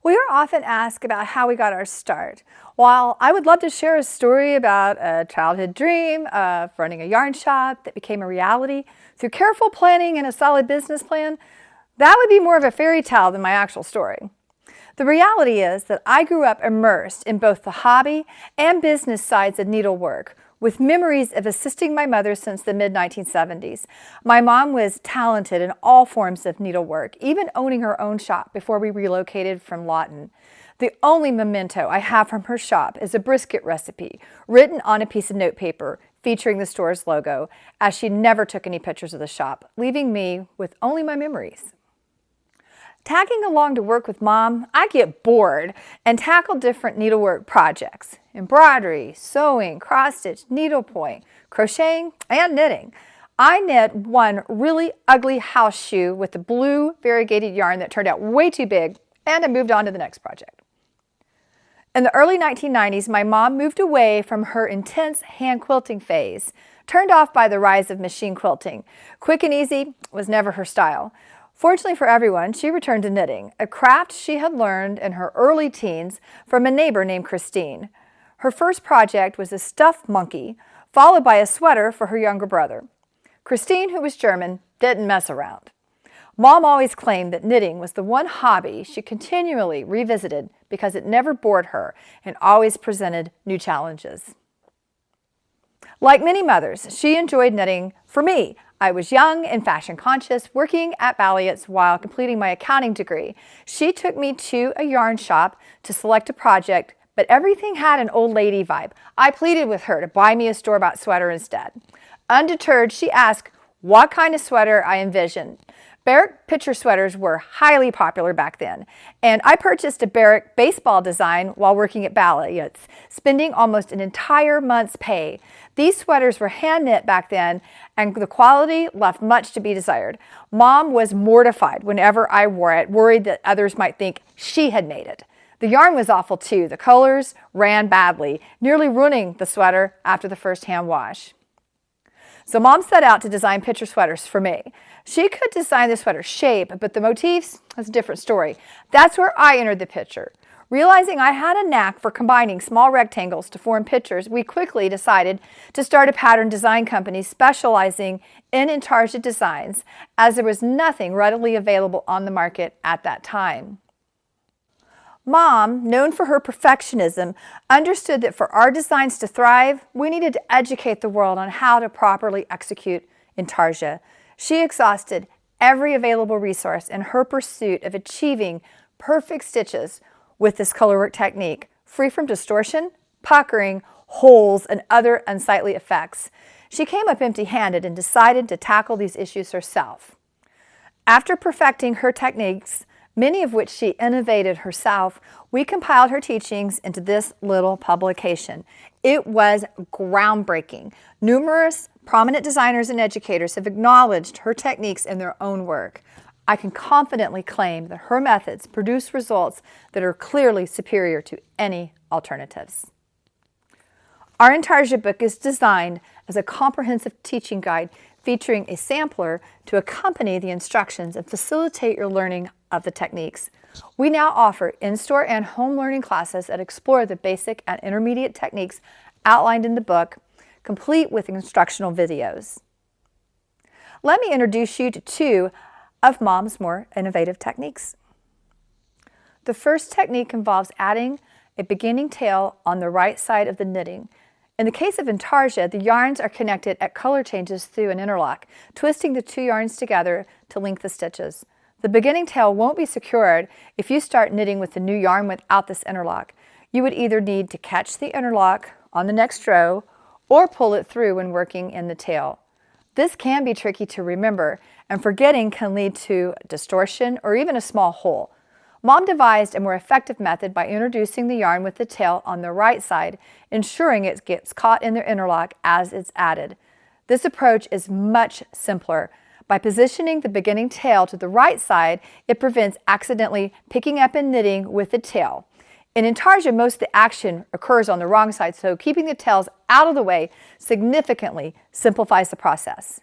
We are often asked about how we got our start. While I would love to share a story about a childhood dream of running a yarn shop that became a reality through careful planning and a solid business plan, that would be more of a fairy tale than my actual story. The reality is that I grew up immersed in both the hobby and business sides of needlework, with memories of assisting my mother since the mid-1970s. My mom was talented in all forms of needlework, even owning her own shop before we relocated from Lawton. The only memento I have from her shop is a brisket recipe written on a piece of notepaper featuring the store's logo, as she never took any pictures of the shop, leaving me with only my memories. Tagging along to work with Mom, I get bored and tackle different needlework projects: embroidery, sewing, cross-stitch, needlepoint, crocheting, and knitting. I knit one really ugly house shoe with the blue variegated yarn that turned out way too big, and I moved on to the next project. In the early 1990s, my mom moved away from her intense hand quilting phase, turned off by the rise of machine quilting. Quick and easy was never her style. Fortunately for everyone, she returned to knitting, a craft she had learned in her early teens from a neighbor named Christine. Her first project was a stuffed monkey, followed by a sweater for her younger brother. Christine, who was German, didn't mess around. Mom always claimed that knitting was the one hobby she continually revisited because it never bored her and always presented new challenges. Like many mothers, she enjoyed knitting for me. I was young and fashion conscious, working at Balliet's while completing my accounting degree. She took me to a yarn shop to select a project, but everything had an old lady vibe. I pleaded with her to buy me a store-bought sweater instead. Undeterred, she asked what kind of sweater I envisioned. Barrack picture sweaters were highly popular back then, and I purchased a Barrack baseball design while working at Balliet's, spending almost an entire month's pay. These sweaters were hand knit back then, and the quality left much to be desired. Mom was mortified whenever I wore it, worried that others might think she had made it. The yarn was awful too. The colors ran badly, nearly ruining the sweater after the first hand wash. So Mom set out to design picture sweaters for me. She could design the sweater shape, but the motifs, that's a different story. That's where I entered the picture. Realizing I had a knack for combining small rectangles to form pictures, we quickly decided to start a pattern design company specializing in Intarsia designs, as there was nothing readily available on the market at that time. Mom, known for her perfectionism, understood that for our designs to thrive, we needed to educate the world on how to properly execute Intarsia. She exhausted every available resource in her pursuit of achieving perfect stitches with this colorwork technique, free from distortion, puckering, holes, and other unsightly effects. She came up empty-handed and decided to tackle these issues herself. After perfecting her techniques, many of which she innovated herself, we compiled her teachings into this little publication. It was groundbreaking. Numerous prominent designers and educators have acknowledged her techniques in their own work. I can confidently claim that her methods produce results that are clearly superior to any alternatives. Our Intarsia book is designed as a comprehensive teaching guide featuring a sampler to accompany the instructions and facilitate your learning of the techniques. We now offer in-store and home learning classes that explore the basic and intermediate techniques outlined in the book, complete with instructional videos. Let me introduce you to two of Mom's more innovative techniques. The first technique involves adding a beginning tail on the right side of the knitting. In the case of Intarsia, the yarns are connected at color changes through an interlock, twisting the two yarns together to link the stitches. The beginning tail won't be secured if you start knitting with the new yarn without this interlock. You would either need to catch the interlock on the next row or pull it through when working in the tail. This can be tricky to remember, and forgetting can lead to distortion or even a small hole. Mom devised a more effective method by introducing the yarn with the tail on the right side, ensuring it gets caught in the interlock as it's added. This approach is much simpler. By positioning the beginning tail to the right side, it prevents accidentally picking up and knitting with the tail. In Intarsia, most of the action occurs on the wrong side, so keeping the tails out of the way significantly simplifies the process.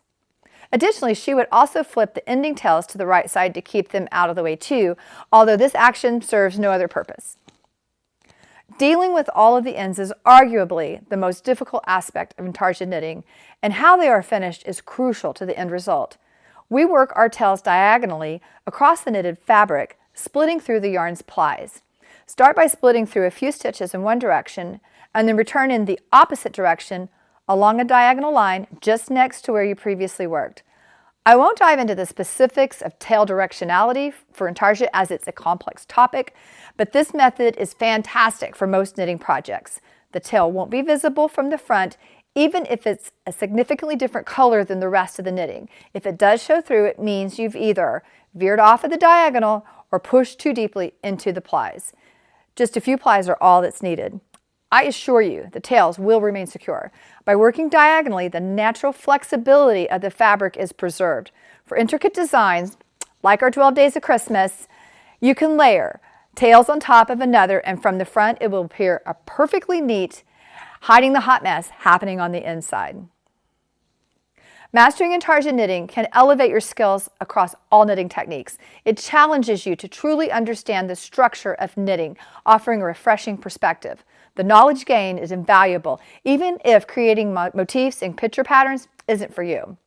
Additionally, she would also flip the ending tails to the right side to keep them out of the way too, although this action serves no other purpose. Dealing with all of the ends is arguably the most difficult aspect of Intarsia knitting, and how they are finished is crucial to the end result. We work our tails diagonally across the knitted fabric, splitting through the yarn's plies. Start by splitting through a few stitches in one direction, and then return in the opposite direction along a diagonal line just next to where you previously worked. I won't dive into the specifics of tail directionality for Intarsia as it's a complex topic, but this method is fantastic for most knitting projects. The tail won't be visible from the front, even if it's a significantly different color than the rest of the knitting. If it does show through, it means you've either veered off of the diagonal or pushed too deeply into the plies. Just a few plies are all that's needed. I assure you, the tails will remain secure. By working diagonally, the natural flexibility of the fabric is preserved. For intricate designs, like our 12 Days of Christmas, you can layer tails on top of another, and from the front it will appear perfectly neat, hiding the hot mess happening on the inside. Mastering Intarsia knitting can elevate your skills across all knitting techniques. It challenges you to truly understand the structure of knitting, offering a refreshing perspective. The knowledge gained is invaluable, even if creating motifs and picture patterns isn't for you.